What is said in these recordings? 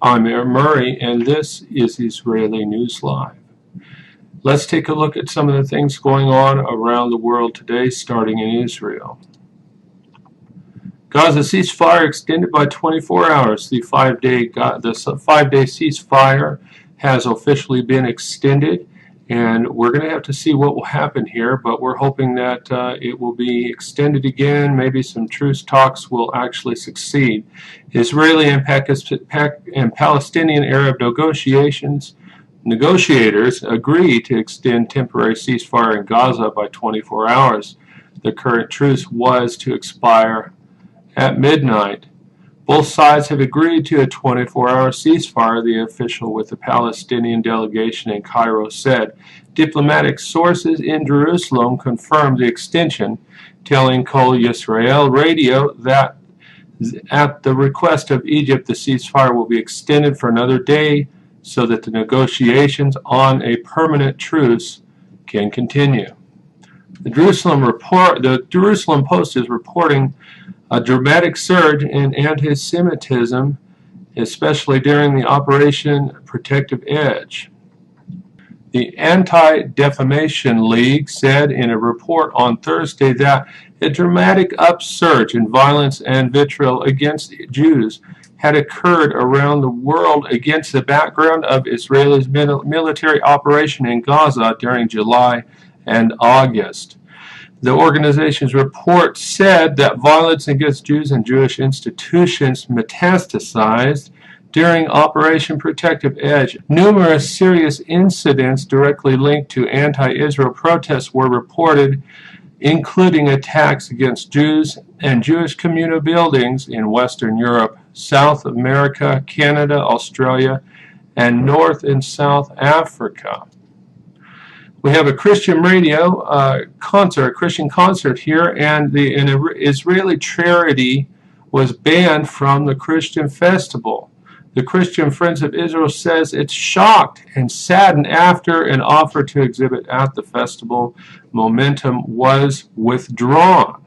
I'm Aaron Murray, and this is Israeli News Live. Let's take a look at some of the things going on around the world today, starting in Israel. Gaza ceasefire extended by 24 hours. The five-day ceasefire has officially been extended, and we're going to have to see what will happen here, but we're hoping that it will be extended again. Maybe some truce talks will actually succeed. Israeli and Palestinian Arab negotiators agreed to extend temporary ceasefire in Gaza by 24 hours. The current truce was to expire at midnight. Both sides have agreed to a 24-hour ceasefire, the official with the Palestinian delegation in Cairo said. Diplomatic sources in Jerusalem confirmed the extension, telling Kol Yisrael radio that at the request of Egypt, the ceasefire will be extended for another day so that the negotiations on a permanent truce can continue. The Jerusalem Post is reporting a dramatic surge in anti-Semitism, especially during the Operation Protective Edge. The Anti-Defamation League said in a report on Thursday that a dramatic upsurge in violence and vitriol against Jews had occurred around the world against the background of Israel's military operation in Gaza during July and August. The organization's report said that violence against Jews and Jewish institutions metastasized during Operation Protective Edge. Numerous serious incidents directly linked to anti-Israel protests were reported, including attacks against Jews and Jewish communal buildings in Western Europe, South America, Canada, Australia, and North and South Africa. We have a Christian radio concert, a Christian concert here, and an Israeli charity was banned from the Christian festival. The Christian Friends of Israel says it's shocked and saddened after an offer to exhibit at the festival. Momentum was withdrawn.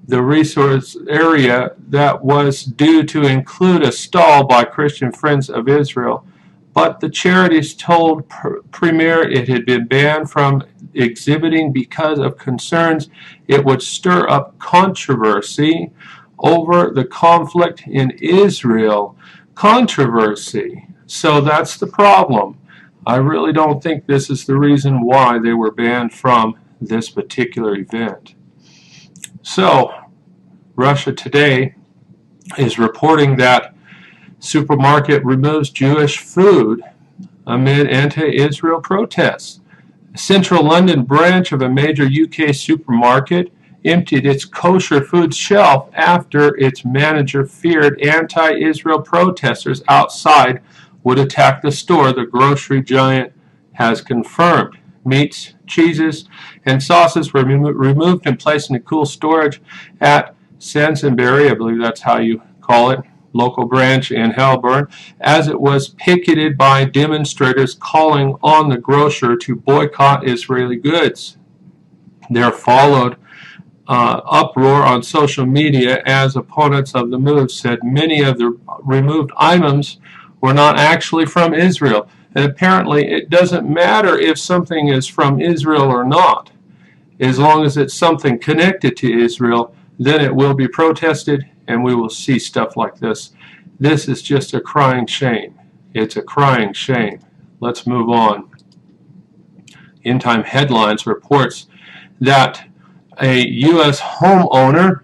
The resource area that was due to include a stall by Christian Friends of Israel, but the charities told Premier it had been banned from exhibiting because of concerns it would stir up controversy over the conflict in Israel. Controversy. So that's the problem. I really don't think this is the reason why they were banned from this particular event. So, Russia Today is reporting that supermarket removes Jewish food amid anti-Israel protests. A central London branch of a major UK supermarket emptied its kosher food shelf after its manager feared anti-Israel protesters outside would attack the store, the grocery giant has confirmed. Meats, cheeses, and sauces were removed and placed in cool storage at Sainsbury, I believe that's how you call it, local branch in Holborn, as it was picketed by demonstrators calling on the grocer to boycott Israeli goods. There followed uproar on social media as opponents of the move said many of the removed items were not actually from Israel. And apparently it doesn't matter if something is from Israel or not. As long as it's something connected to Israel, then it will be protested and we will see stuff like this. This is just a crying shame. It's a crying shame. Let's move on. End Time Headlines reports that a U.S. homeowner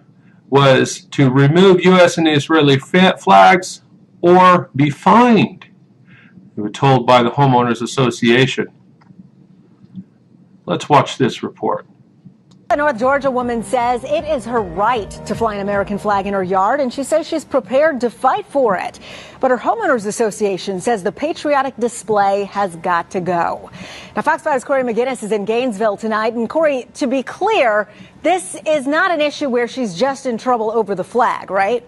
was to remove U.S. and Israeli flags or be fined. We were told by the Homeowners Association. Let's watch this report. A North Georgia woman says it is her right to fly an American flag in her yard, and she says she's prepared to fight for it. But her Homeowners Association says the patriotic display has got to go. Now, Fox 5's Corey McGinnis is in Gainesville tonight. And Corey, to be clear, this is not an issue where she's just in trouble over the flag, right?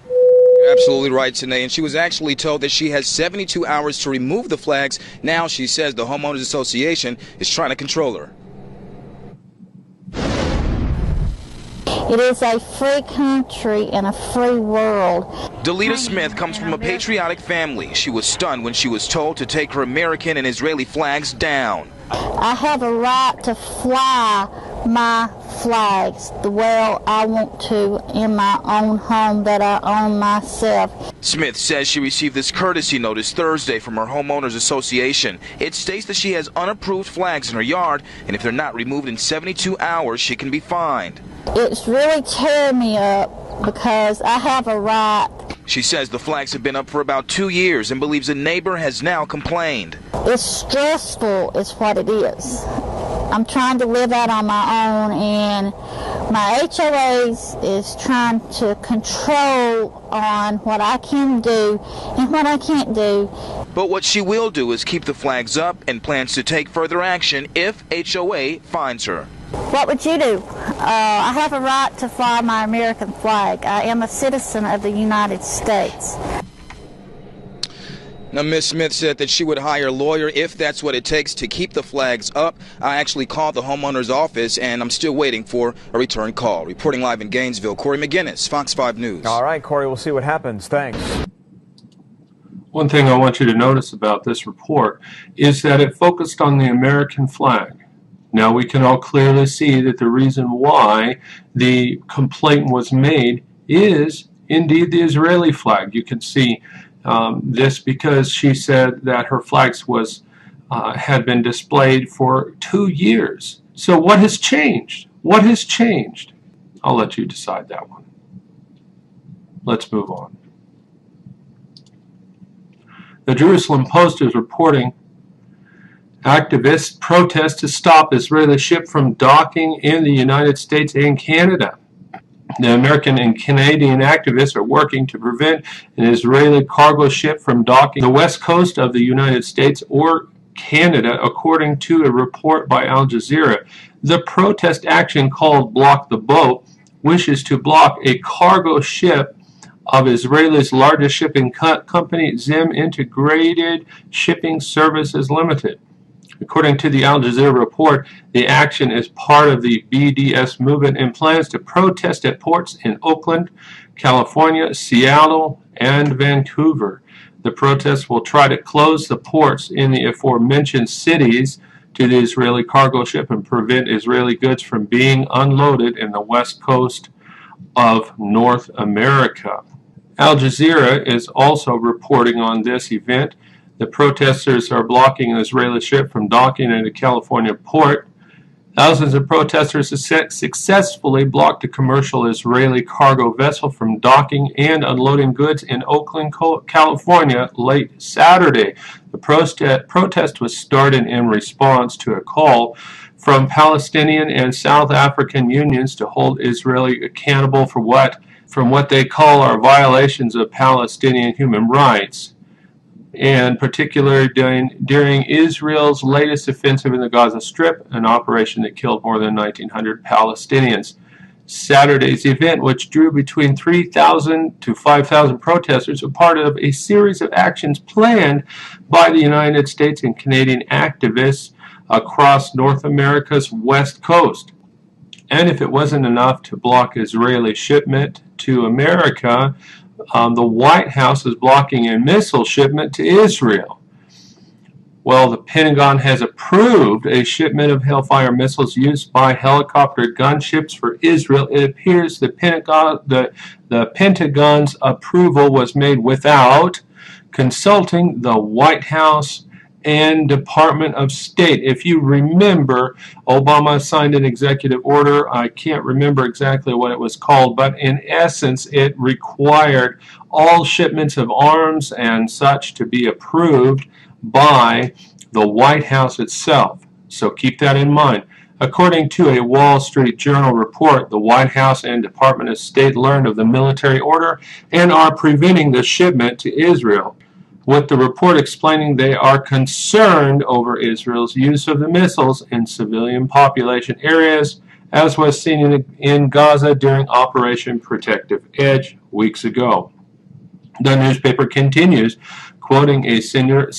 You're absolutely right, Tanae. And she was actually told that she has 72 hours to remove the flags. Now she says the Homeowners Association is trying to control her. It is a free country and a free world. Delita Smith comes from a patriotic family. She was stunned when she was told to take her American and Israeli flags down. I have a right to fly my flags the way I want to in my own home that I own myself. Smith says she received this courtesy notice Thursday from her homeowners association. It states that she has unapproved flags in her yard, and if they're not removed in 72 hours, she can be fined. It's really tearing me up because I have a right. She says the flags have been up for about 2 years and believes a neighbor has now complained. It's stressful is what it is. I'm trying to live out on my own, and my HOAs is trying to control on what I can do and what I can't do. But what she will do is keep the flags up and plans to take further action if HOA finds her. What would you do? I have a right to fly my American flag. I am a citizen of the United States. Now, Ms. Smith said that she would hire a lawyer if that's what it takes to keep the flags up. I actually called the homeowner's office, and I'm still waiting for a return call. Reporting live in Gainesville, Corey McGinnis, Fox 5 News. All right, Corey, we'll see what happens. Thanks. One thing I want you to notice about this report is that it focused on the American flag. Now we can all clearly see that the reason why the complaint was made is indeed the Israeli flag. You can see this because she said that her flags had been displayed for 2 years. So what has changed? What has changed? I'll let you decide that one. Let's move on. The Jerusalem Post is reporting activists protest to stop Israeli ship from docking in the United States and Canada. The American and Canadian activists are working to prevent an Israeli cargo ship from docking the west coast of the United States or Canada, according to a report by Al Jazeera. The protest action, called Block the Boat, wishes to block a cargo ship of Israel's largest shipping company, Zim Integrated Shipping Services Limited. According to the Al Jazeera report, the action is part of the BDS movement and plans to protest at ports in Oakland, California, Seattle, and Vancouver. The protests will try to close the ports in the aforementioned cities to the Israeli cargo ship and prevent Israeli goods from being unloaded in the west coast of North America. Al Jazeera is also reporting on this event. The protesters are blocking an Israeli ship from docking in a California port. Thousands of protesters successfully blocked a commercial Israeli cargo vessel from docking and unloading goods in Oakland, California late Saturday. The protest was started in response to a call from Palestinian and South African unions to hold Israeli accountable for what they call are violations of Palestinian human rights, and particularly during Israel's latest offensive in the Gaza Strip, an operation that killed more than 1,900 Palestinians. Saturday's event, which drew between 3,000 to 5,000 protesters, was part of a series of actions planned by the United States and Canadian activists across North America's west coast. And if it wasn't enough to block Israeli shipment to America, the White House is blocking a missile shipment to Israel. Well, the Pentagon has approved a shipment of Hellfire missiles used by helicopter gunships for Israel. It appears the Pentagon's approval was made without consulting the White House and Department of State. If you remember, Obama signed an executive order. I can't remember exactly what it was called, but in essence, it required all shipments of arms and such to be approved by the White House itself. So keep that in mind. According to a Wall Street Journal report, the White House and Department of State learned of the military order and are preventing the shipment to Israel, with the report explaining they are concerned over Israel's use of the missiles in civilian population areas, as was seen in Gaza during Operation Protective Edge weeks ago. The newspaper continues, quoting a senior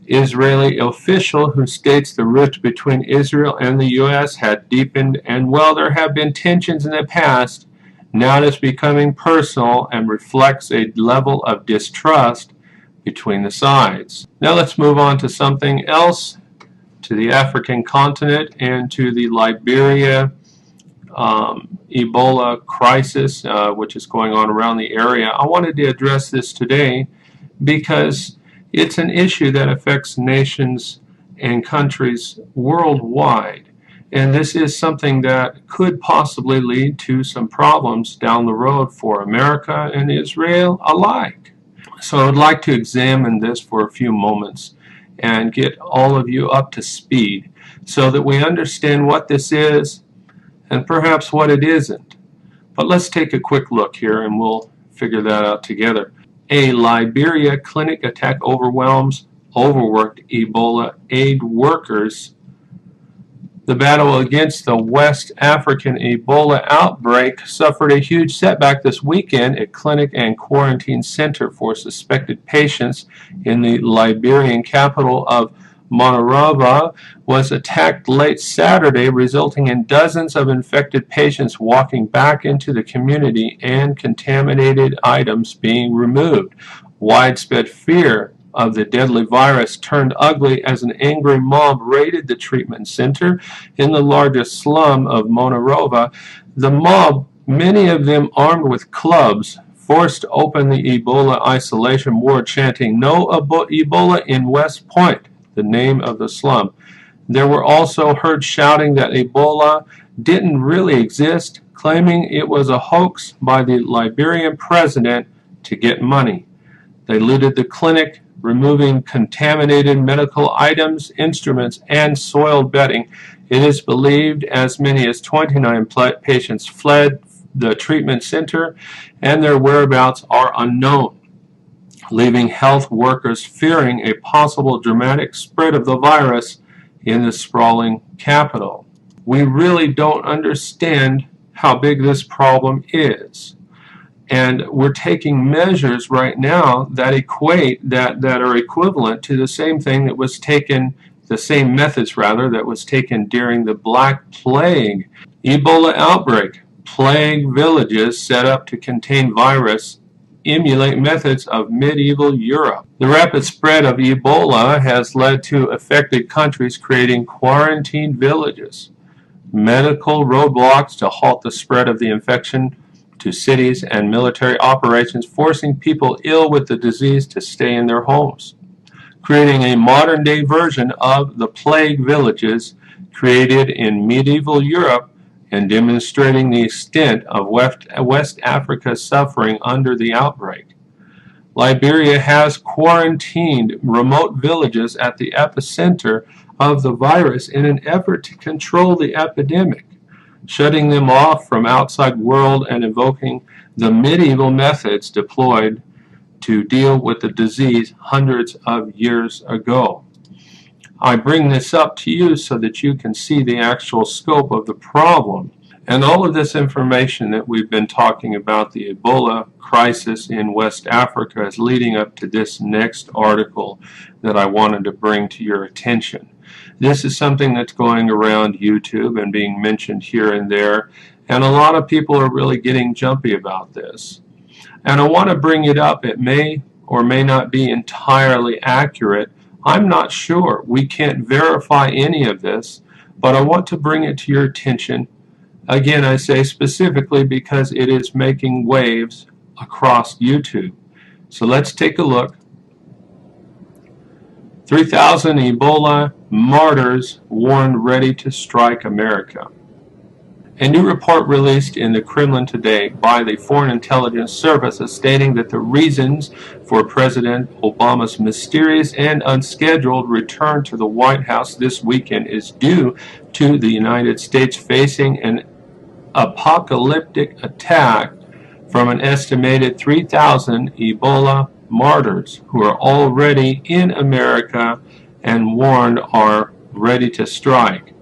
Israeli official who states the rift between Israel and the U.S. had deepened, and while there have been tensions in the past, now it is becoming personal and reflects a level of distrust between the sides. Now let's move on to something else, to the African continent and to the Liberia Ebola crisis, which is going on around the area. I wanted to address this today because it's an issue that affects nations and countries worldwide. And this is something that could possibly lead to some problems down the road for America and Israel alike. So I would like to examine this for a few moments and get all of you up to speed so that we understand what this is and perhaps what it isn't. But let's take a quick look here and we'll figure that out together. A Liberia clinic attack overwhelms overworked Ebola aid workers. The battle against the West African Ebola outbreak suffered a huge setback this weekend at clinic and quarantine center for suspected patients in the Liberian capital of Monrovia was attacked late Saturday, resulting in dozens of infected patients walking back into the community and contaminated items being removed. Widespread fear of the deadly virus turned ugly as an angry mob raided the treatment center in the largest slum of Monrovia. The mob, many of them armed with clubs, forced open the Ebola isolation ward, chanting, "No Ebola in West Point," the name of the slum. There were also heard shouting that Ebola didn't really exist, claiming it was a hoax by the Liberian president to get money. They looted the clinic, removing contaminated medical items, instruments, and soiled bedding. It is believed as many as 29 patients fled the treatment center, and their whereabouts are unknown, leaving health workers fearing a possible dramatic spread of the virus in the sprawling capital. We really don't understand how big this problem is. And we're taking measures right now that are equivalent to the same thing that was taken, the same methods rather, that was taken during the Black Plague. Ebola outbreak. Plague villages set up to contain virus emulate methods of medieval Europe. The rapid spread of Ebola has led to affected countries creating quarantine villages, medical roadblocks to halt the spread of the infection to cities, and military operations forcing people ill with the disease to stay in their homes, creating a modern-day version of the plague villages created in medieval Europe and demonstrating the extent of West Africa's suffering under the outbreak. Liberia has quarantined remote villages at the epicenter of the virus in an effort to control the epidemic, shutting them off from outside world and invoking the medieval methods deployed to deal with the disease hundreds of years ago. I bring this up to you so that you can see the actual scope of the problem. And all of this information that we've been talking about, the Ebola crisis in West Africa, is leading up to this next article that I wanted to bring to your attention. This is something that's going around YouTube and being mentioned here and there, and a lot of people are really getting jumpy about this. And I want to bring it up. It may or may not be entirely accurate. I'm not sure. We can't verify any of this, but I want to bring it to your attention. Again, I say specifically because it is making waves across YouTube. So let's take a look. 3,000 Ebola martyrs warned ready to strike America. A new report released in the Kremlin today by the Foreign Intelligence Service is stating that the reasons for President Obama's mysterious and unscheduled return to the White House this weekend is due to the United States facing an apocalyptic attack from an estimated 3,000 Ebola martyrs who are already in America and warned are ready to strike.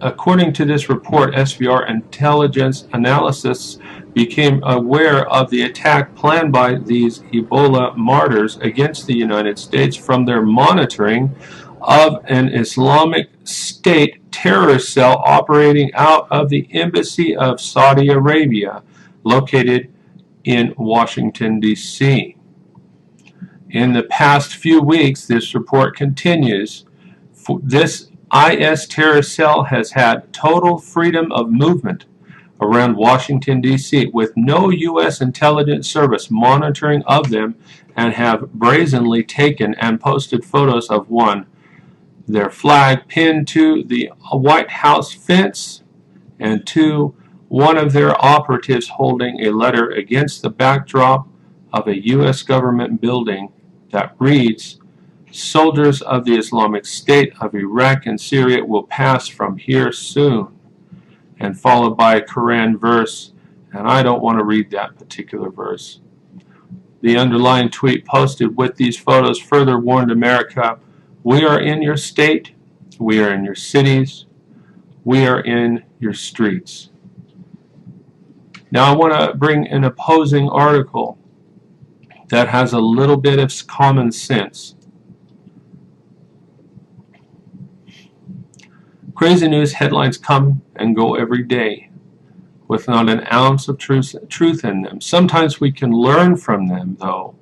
According to this report, SVR intelligence analysts became aware of the attack planned by these Ebola martyrs against the United States from their monitoring of an Islamic State terrorist cell operating out of the Embassy of Saudi Arabia, located in Washington, D.C. In the past few weeks, this report continues, this IS terrorist cell has had total freedom of movement around Washington, D.C., with no U.S. intelligence service monitoring of them, and have brazenly taken and posted photos of one, their flag pinned to the White House fence, and two, one of their operatives holding a letter against the backdrop of a U.S. government building that reads, "Soldiers of the Islamic State of Iraq and Syria will pass from here soon," and followed by a Quran verse, and I don't want to read that particular verse. The underlying tweet posted with these photos further warned America, "We are in your state, we are in your cities, we are in your streets." Now I want to bring an opposing article that has a little bit of common sense. Crazy news headlines come and go every day with not an ounce of truth in them. Sometimes we can learn from them, though.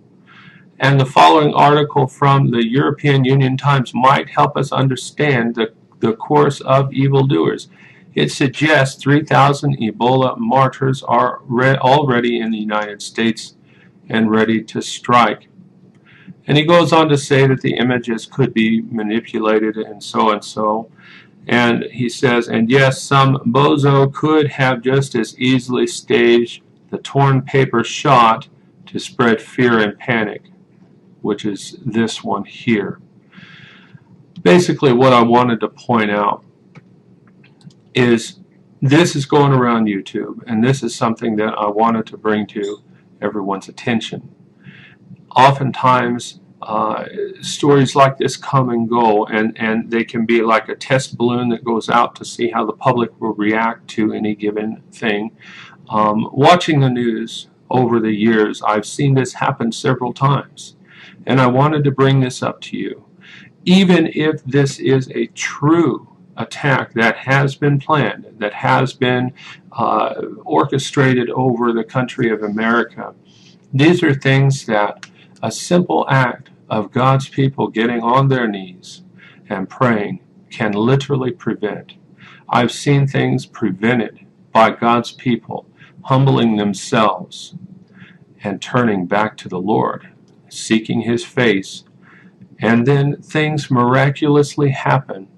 And the following article from the European Union Times might help us understand the course of evildoers. It suggests 3,000 Ebola martyrs are already in the United States and ready to strike. And he goes on to say that the images could be manipulated and so. And he says, and yes, some bozo could have just as easily staged the torn paper shot to spread fear and panic, which is this one here. Basically, what I wanted to point out is this is going around YouTube, and this is something that I wanted to bring to everyone's attention. Oftentimes, stories like this come and go, and they can be like a test balloon that goes out to see how the public will react to any given thing. Watching the news over the years, I've seen this happen several times, and I wanted to bring this up to you. Even if this is a true attack that has been planned, that has been orchestrated over the country of America, these are things that a simple act of God's people getting on their knees and praying can literally prevent. I've seen things prevented by God's people humbling themselves and turning back to the Lord, seeking His face, and then things miraculously happen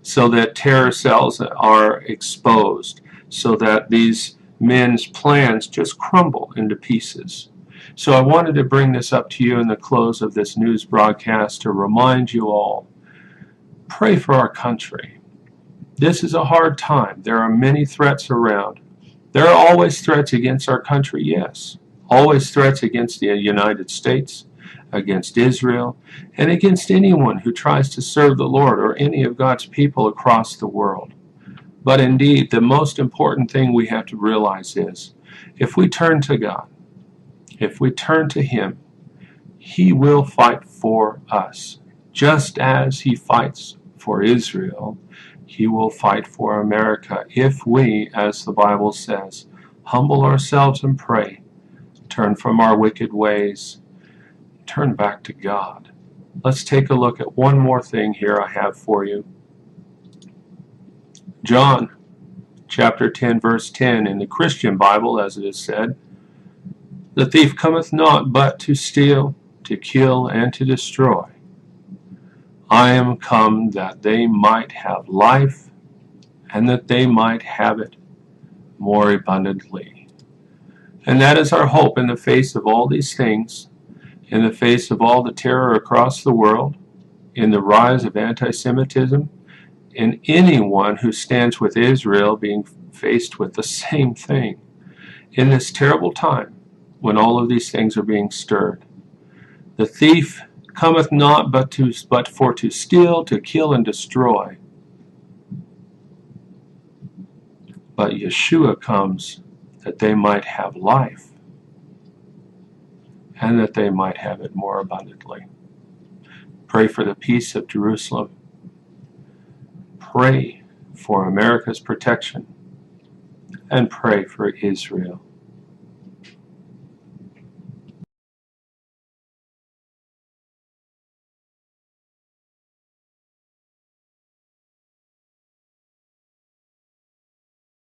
so that terror cells are exposed, so that these men's plans just crumble into pieces. So I wanted to bring this up to you in the close of this news broadcast to remind you all, pray for our country. This is a hard time. There are many threats around. There are always threats against our country, yes. Always threats against the United States, against Israel, and against anyone who tries to serve the Lord or any of God's people across the world. But indeed, the most important thing we have to realize is, if we turn to God, if we turn to Him, He will fight for us. Just as He fights for Israel, He will fight for America if we, as the Bible says, humble ourselves and pray, turn from our wicked ways, turn back to God. Let's take a look at one more thing here I have for you. John chapter 10, verse 10, in the Christian Bible, as it is said, "The thief cometh not but to steal, to kill, and to destroy. I am come that they might have life, and that they might have it more abundantly." And that is our hope in the face of all these things, in the face of all the terror across the world, in the rise of anti-Semitism, in anyone who stands with Israel being faced with the same thing. In this terrible time, when all of these things are being stirred, the thief cometh not but for to steal, to kill, and destroy. but Yeshua comes that they might have life, and that they might have it more abundantly. Pray for the peace of Jerusalem. Pray for America's protection, and pray for Israel.